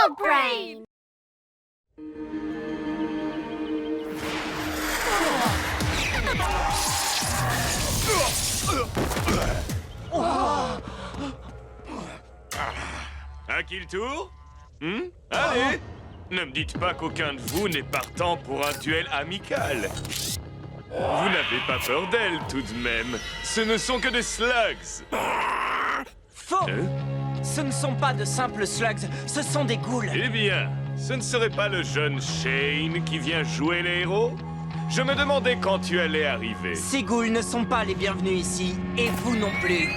Slug Brain! À qui le tour? Allez! Ne me dites pas qu'aucun de vous n'est partant pour un duel amical. Vous n'avez pas peur d'elle, tout de même. Ce ne sont que des slugs. Faux! Ce ne sont pas de simples slugs, ce sont des ghouls. Eh bien, ce ne serait pas le jeune Shane qui vient jouer les héros? Je me demandais quand tu allais arriver. Ces ghouls ne sont pas les bienvenus ici, et vous non plus.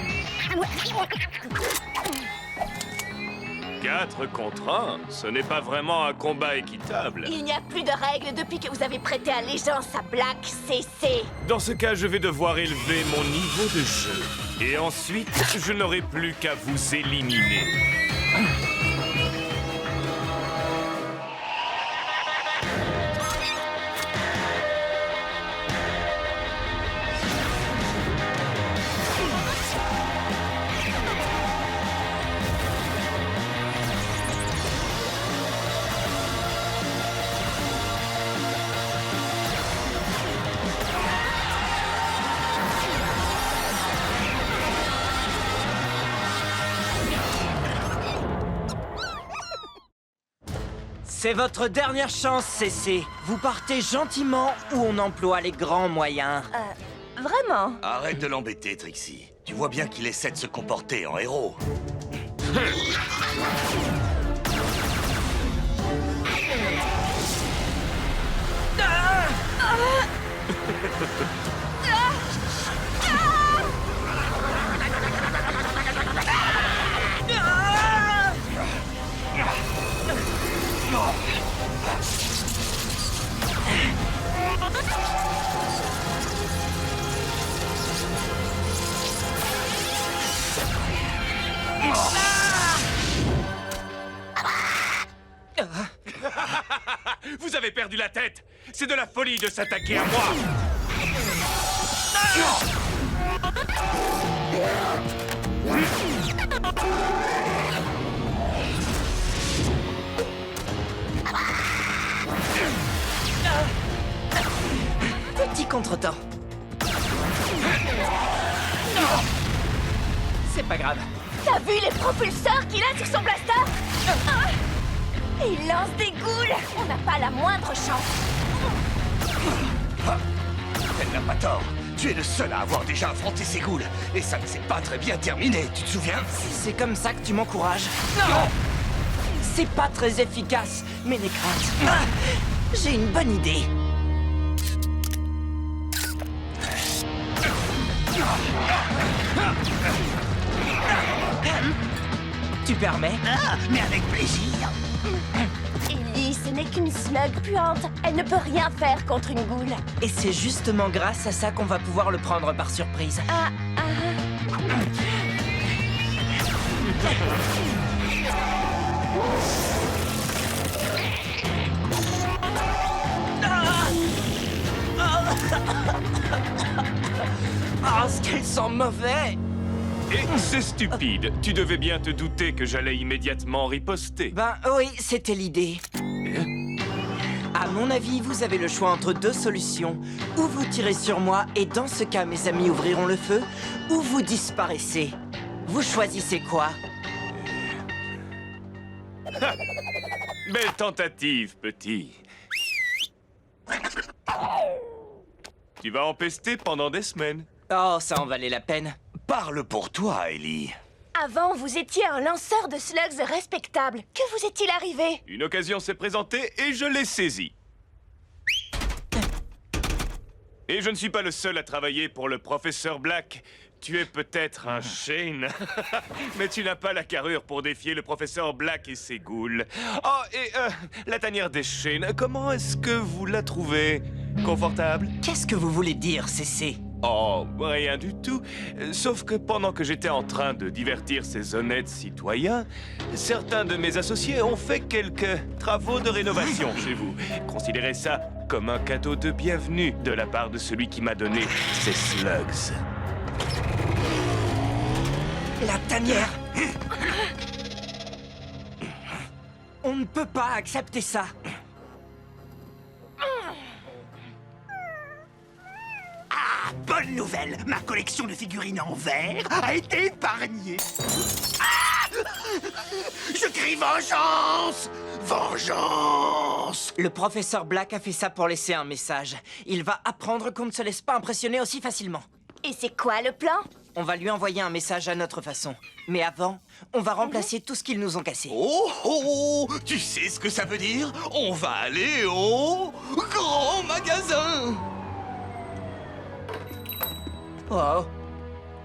4 contre 1, ce n'est pas vraiment un combat équitable. Il n'y a plus de règles depuis que vous avez prêté allégeance à Black CC. Dans ce cas, je vais devoir élever mon niveau de jeu. Et ensuite, je n'aurai plus qu'à vous éliminer. C'est votre dernière chance, CC. Vous partez gentiment ou on emploie les grands moyens. Vraiment? Arrête de l'embêter, Trixie. Tu vois bien qu'il essaie de se comporter en héros. Vous avez perdu la tête! C'est de la folie de s'attaquer à moi! Petit contretemps. C'est pas grave. T'as vu les propulseurs qu'il a sur son blaster? Il lance des ghouls! On n'a pas la moindre chance. Elle n'a pas tort. Tu es le seul à avoir déjà affronté ces ghouls. Et ça ne s'est pas très bien terminé, tu te souviens? Si c'est comme ça que tu m'encourages. Non! C'est pas très efficace, mais n'aie crainte. J'ai une bonne idée. Tu permets? Ah, mais avec plaisir. Ellie, ce n'est qu'une slug puante. Elle ne peut rien faire contre une ghoul. Et c'est justement grâce à ça qu'on va pouvoir le prendre par surprise. Ah, ce qu'elles sont mauvais! Et c'est stupide. Tu devais bien te douter que j'allais immédiatement riposter. Ben oui, c'était l'idée. À mon avis, vous avez le choix entre deux solutions. Ou vous tirez sur moi, et dans ce cas, mes amis ouvriront le feu, ou vous disparaissez. Vous choisissez quoi? Belle tentative, petit. Tu vas en pester pendant des semaines. Oh, ça en valait la peine. Parle pour toi, Ellie. Avant, vous étiez un lanceur de slugs respectable. Que vous est-il arrivé? Une occasion s'est présentée et je l'ai saisie. Et je ne suis pas le seul à travailler pour le professeur Black. Tu es peut-être un Shane, mais tu n'as pas la carrure pour défier le professeur Black et ses ghouls. Oh, et la tanière des Shane, comment est-ce que vous la trouvez? Confortable? Qu'est-ce que vous voulez dire, CC? Oh, rien du tout. Sauf que pendant que j'étais en train de divertir ces honnêtes citoyens, certains de mes associés ont fait quelques travaux de rénovation chez vous. Considérez ça comme un cadeau de bienvenue de la part de celui qui m'a donné ces slugs. La tanière! On ne peut pas accepter ça. Ah, bonne nouvelle! Ma collection de figurines en verre a été épargnée. Ah! Je crie vengeance! Vengeance! Le professeur Black a fait ça pour laisser un message. Il va apprendre qu'on ne se laisse pas impressionner aussi facilement. Et c'est quoi le plan? On va lui envoyer un message à notre façon. Mais avant, on va remplacer tout ce qu'ils nous ont cassé. Oh, oh, oh! Tu sais ce que ça veut dire? On va aller au grand magasin! Oh,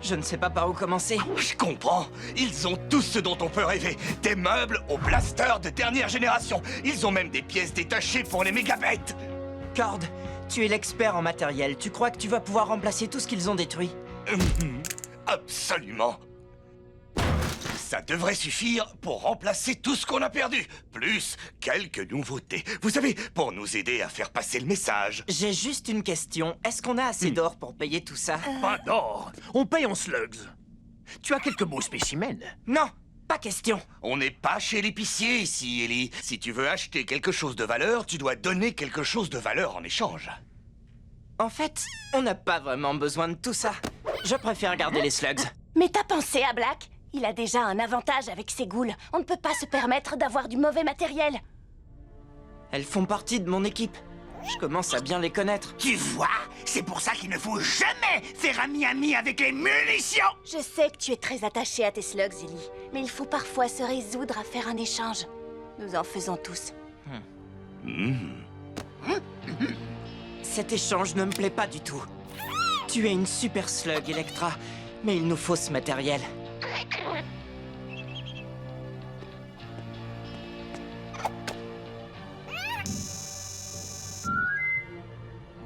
je ne sais pas par où commencer. Je comprends. Ils ont tout ce dont on peut rêver. Des meubles au blaster de dernière génération. Ils ont même des pièces détachées pour les mégabêtes. Cord, tu es l'expert en matériel. Tu crois que tu vas pouvoir remplacer tout ce qu'ils ont détruit? Absolument. Ça devrait suffire pour remplacer tout ce qu'on a perdu. Plus quelques nouveautés. Vous savez, pour nous aider à faire passer le message. J'ai juste une question. Est-ce qu'on a assez d'or pour payer tout ça? Pas d'or. On paye en slugs. Tu as quelques beaux spécimens. Non, pas question. On n'est pas chez l'épicier ici, Ellie. Si tu veux acheter quelque chose de valeur, tu dois donner quelque chose de valeur en échange. En fait, on n'a pas vraiment besoin de tout ça. Je préfère garder les slugs. Mais t'as pensé à Black? Il a déjà un avantage avec ses ghouls. On ne peut pas se permettre d'avoir du mauvais matériel. Elles font partie de mon équipe. Je commence à bien les connaître. Tu vois, c'est pour ça qu'il ne faut jamais faire ami-ami avec les munitions. Je sais que tu es très attaché à tes slugs, Ellie. Mais il faut parfois se résoudre à faire un échange. Nous en faisons tous. Cet échange ne me plaît pas du tout. Tu es une super slug, Electra. Mais il nous faut ce matériel.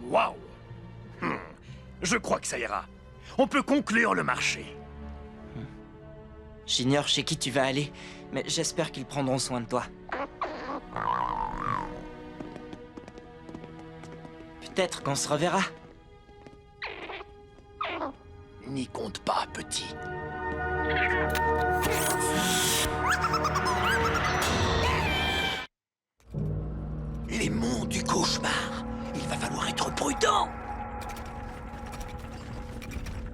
Waouh. Je crois que ça ira. On peut conclure le marché. J'ignore chez qui tu vas aller, mais j'espère qu'ils prendront soin de toi. Peut-être qu'on se reverra. N'y compte pas, petit. Les monts du cauchemar. Il va falloir être prudent.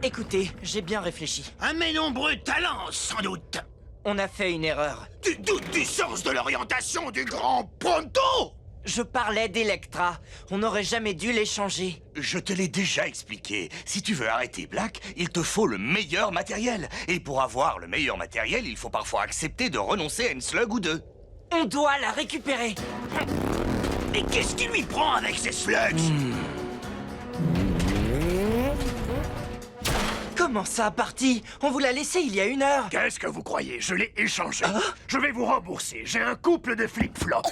Écoutez, j'ai bien réfléchi. Un mes nombreux talents, sans doute. On a fait une erreur. Tu doutes du sens de l'orientation du grand Pronto? Je parlais d'Electra. On n'aurait jamais dû l'échanger. Je te l'ai déjà expliqué. Si tu veux arrêter Black, il te faut le meilleur matériel. Et pour avoir le meilleur matériel, il faut parfois accepter de renoncer à une slug ou deux. On doit la récupérer. Mais qu'est-ce qui lui prend avec ces slugs? Comment ça, parti? On vous l'a laissé il y a 1 heure. Qu'est-ce que vous croyez? Je l'ai échangé. Je vais vous rembourser. J'ai un couple de flip-flops.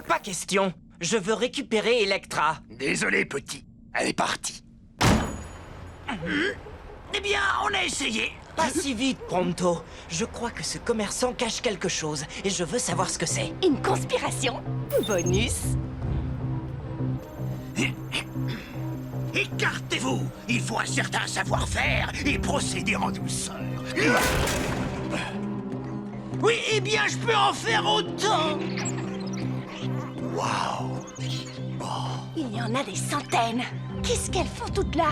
Pas question. Je veux récupérer Electra. Désolé, petit. Elle est partie. Eh bien, on a essayé. Pas si vite, Pronto. Je crois que ce commerçant cache quelque chose et je veux savoir ce que c'est. Une conspiration? Bonus? Écartez-vous. Il faut un certain savoir-faire et procéder en douceur. Oui, eh bien, je peux en faire autant. Waouh. Il y en a des centaines. Qu'est-ce qu'elles font toutes là?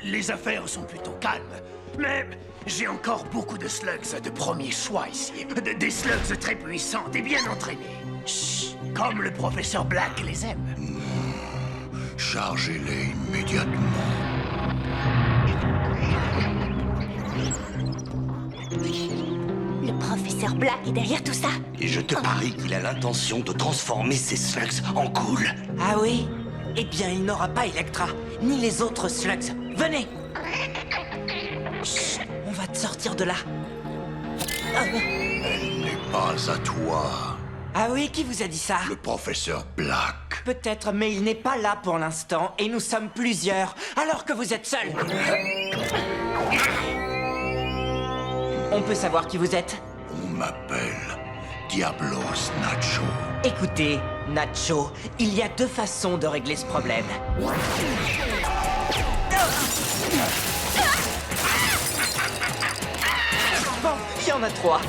Les affaires sont plutôt calmes. Mais j'ai encore beaucoup de slugs de premier choix ici. Des slugs très puissantes et bien entraînés. Chut, comme le professeur Black les aime. Chargez-les immédiatement. Le professeur Black est derrière tout ça? Et je te parie qu'il a l'intention de transformer ces slugs en ghouls. Ah oui? Eh bien, il n'aura pas Electra, ni les autres slugs. Venez! Chut, on va te sortir de là. Elle n'est pas à toi. Ah oui, qui vous a dit ça? Le professeur Black. Peut-être, mais il n'est pas là pour l'instant, et nous sommes plusieurs, alors que vous êtes seuls. On peut savoir qui vous êtes? On m'appelle Diablos Nacho. Écoutez, Nacho, il y a 2 façons de régler ce problème. Bon, il y en a 3.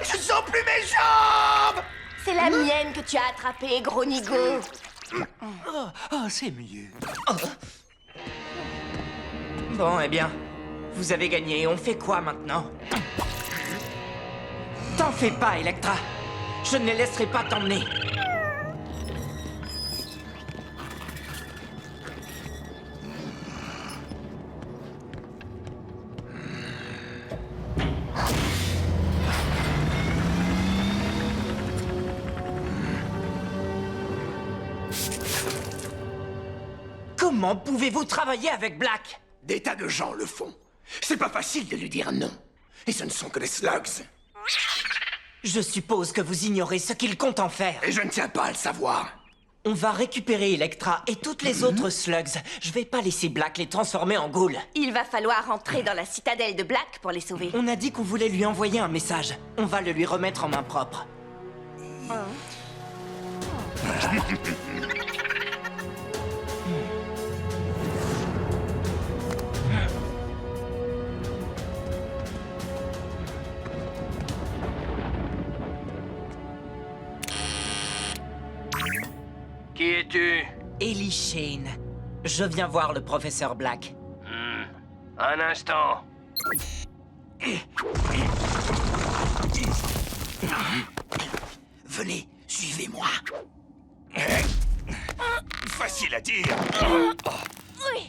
Je sens plus mes jambes! C'est la mienne que tu as attrapée, gros nigo. C'est mieux. Bon, eh bien, vous avez gagné. On fait quoi maintenant? T'en fais pas, Electra. Je ne les laisserai pas t'emmener. Comment pouvez-vous travailler avec Black? Des tas de gens le font. C'est pas facile de lui dire non. Et ce ne sont que des slugs. Je suppose que vous ignorez ce qu'il compte en faire. Et je ne tiens pas à le savoir. On va récupérer Electra et toutes les autres slugs. Je vais pas laisser Black les transformer en ghouls. Il va falloir entrer dans la citadelle de Black pour les sauver. On a dit qu'on voulait lui envoyer un message. On va le lui remettre en main propre. Qui es-tu? Ellie Shane. Je viens voir le professeur Black. Un instant. Venez, suivez-moi. Facile à dire. Oui.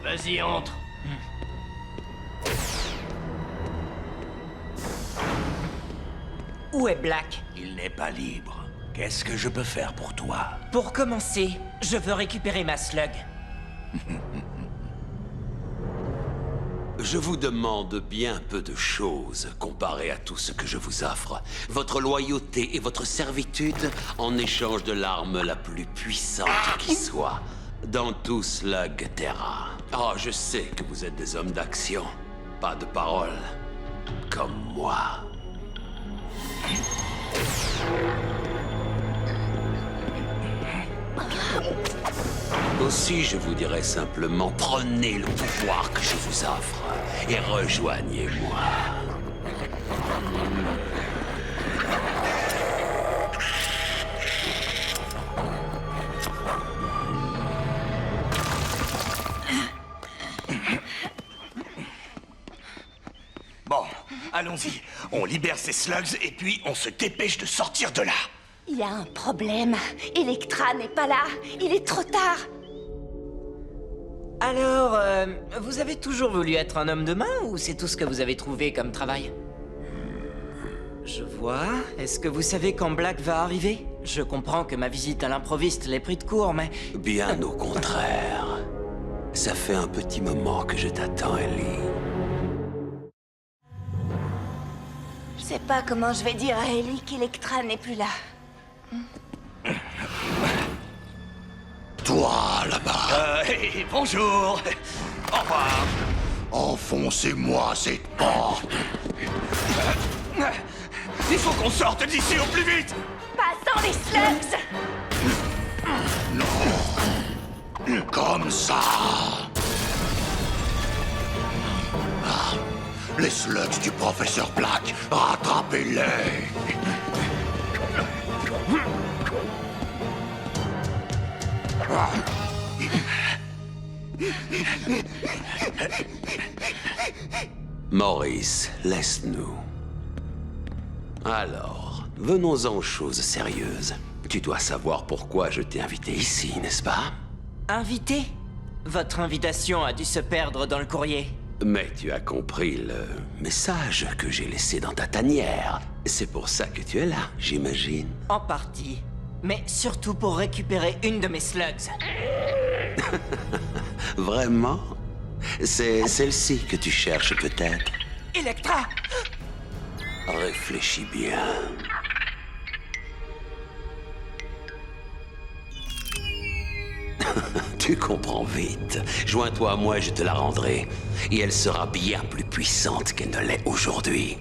Vas-y, entre. Où est Black? Il n'est pas libre. Qu'est-ce que je peux faire pour toi? Pour commencer, je veux récupérer ma slug. Je vous demande bien peu de choses comparé à tout ce que je vous offre. Votre loyauté et votre servitude en échange de l'arme la plus puissante qui soit dans tout Slug Terra. Oh, je sais que vous êtes des hommes d'action, pas de parole, comme moi. Aussi, je vous dirais simplement, prenez le pouvoir que je vous offre et rejoignez-moi. Bon, allons-y. On libère ces slugs et puis on se dépêche de sortir de là. Il y a un problème. Electra n'est pas là. Il est trop tard. Alors, vous avez toujours voulu être un homme de main ou c'est tout ce que vous avez trouvé comme travail? Je vois. Est-ce que vous savez quand Black va arriver? Je comprends que ma visite à l'improviste l'ait pris de court, mais... Bien au contraire. Ça fait un petit moment que je t'attends, Ellie. Je sais pas comment je vais dire à Ellie qu'Electra n'est plus là. Toi, là-bas, Bonjour. Au revoir. enfoncez-moi cette porte. Il faut qu'on sorte d'ici au plus vite. Pas sans les slugs. Comme ça. Ah, les slugs du professeur Black, rattrapez-les. Maurice, laisse-nous. Alors, venons-en aux choses sérieuses. Tu dois savoir pourquoi je t'ai invité ici, n'est-ce pas? Invité? Votre invitation a dû se perdre dans le courrier. Mais tu as compris le message que j'ai laissé dans ta tanière. C'est pour ça que tu es là, j'imagine. En partie. Mais surtout pour récupérer une de mes slugs. Vraiment? C'est celle-ci que tu cherches peut-être? Electra! Réfléchis bien. Tu comprends vite. Joins-toi à moi et je te la rendrai. Et elle sera bien plus puissante qu'elle ne l'est aujourd'hui.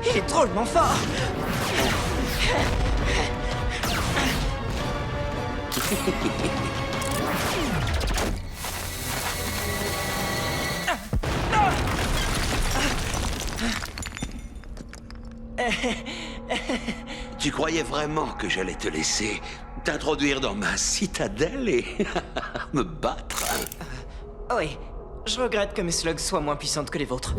Il est drôlement fort! Tu croyais vraiment que j'allais te laisser t'introduire dans ma citadelle et me battre? Oui, je regrette que mes slugs soient moins puissantes que les vôtres.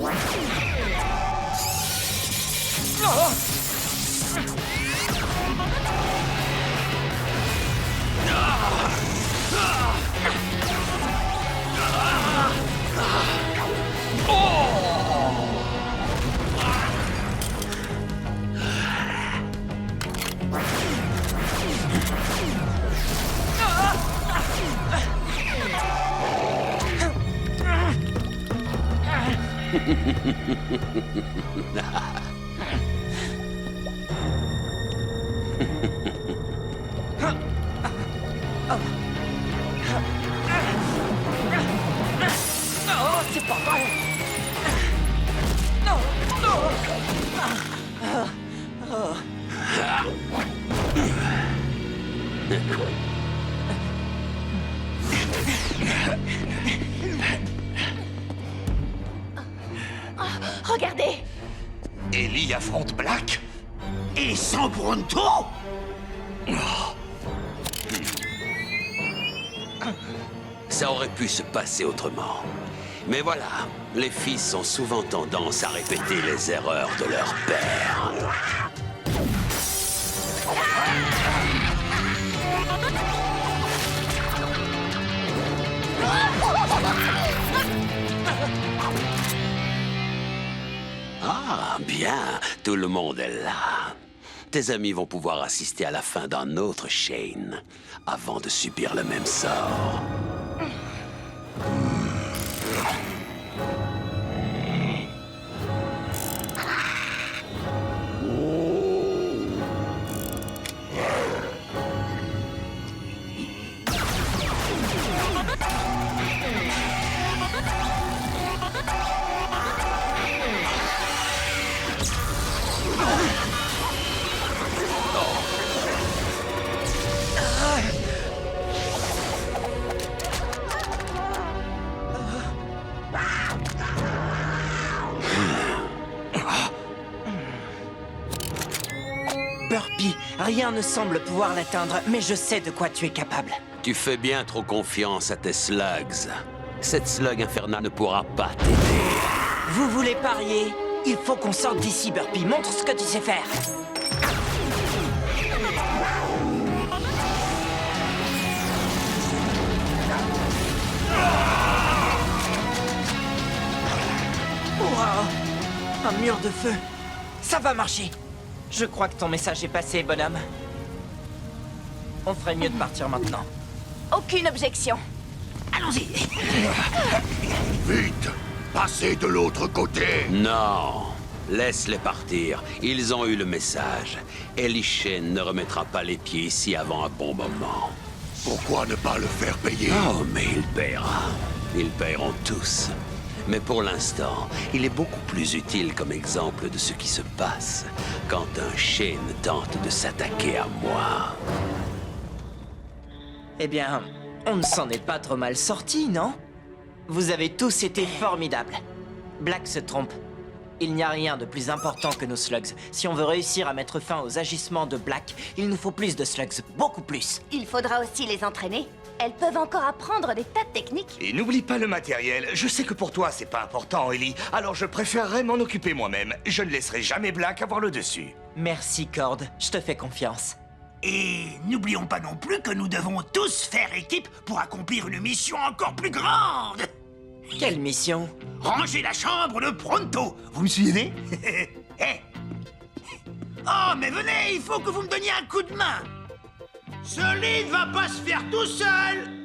Oh, c'est pas vrai! Non! Regardez! Ellie affronte Black? Et sans Bronto? Ça aurait pu se passer autrement. Mais voilà, les fils ont souvent tendance à répéter les erreurs de leur père. Ah, bien, tout le monde est là. Tes amis vont pouvoir assister à la fin d'un autre Shane avant de subir le même sort. Burpy, rien ne semble pouvoir l'atteindre, mais je sais de quoi tu es capable. Tu fais bien trop confiance à tes slugs. Cette slug infernale ne pourra pas t'aider. Vous voulez parier? Il faut qu'on sorte d'ici, Burpy. Montre ce que tu sais faire. Wow! Un mur de feu. Ça va marcher. Je crois que ton message est passé, bonhomme. On ferait mieux de partir maintenant. Aucune objection. Allons-y. Vite! Passez de l'autre côté! Non, laisse-les partir. Ils ont eu le message. Ellie Shane ne remettra pas les pieds ici avant un bon moment. Pourquoi ne pas le faire payer? Oh, mais il paiera. Ils paieront tous. Mais pour l'instant, il est beaucoup plus utile comme exemple de ce qui se passe quand un Shane tente de s'attaquer à moi. Eh bien, On ne s'en est pas trop mal sorti, non? Vous avez tous été formidables. Black se trompe. Il n'y a rien de plus important que nos slugs. Si on veut réussir à mettre fin aux agissements de Black, il nous faut plus de slugs, beaucoup plus. Il faudra aussi les entraîner. Elles peuvent encore apprendre des tas de techniques. Et n'oublie pas le matériel. Je sais que pour toi, c'est pas important, Ellie. Alors je préférerais m'en occuper moi-même. Je ne laisserai jamais Black avoir le dessus. Merci, Cord. Je te fais confiance. Et n'oublions pas non plus que nous devons tous faire équipe pour accomplir une mission encore plus grande. Quelle mission? Ranger la chambre de Pronto. Vous me suivez? Eh. Oh, mais venez, il faut que vous me donniez un coup de main. Ce lit ne va pas se faire tout seul.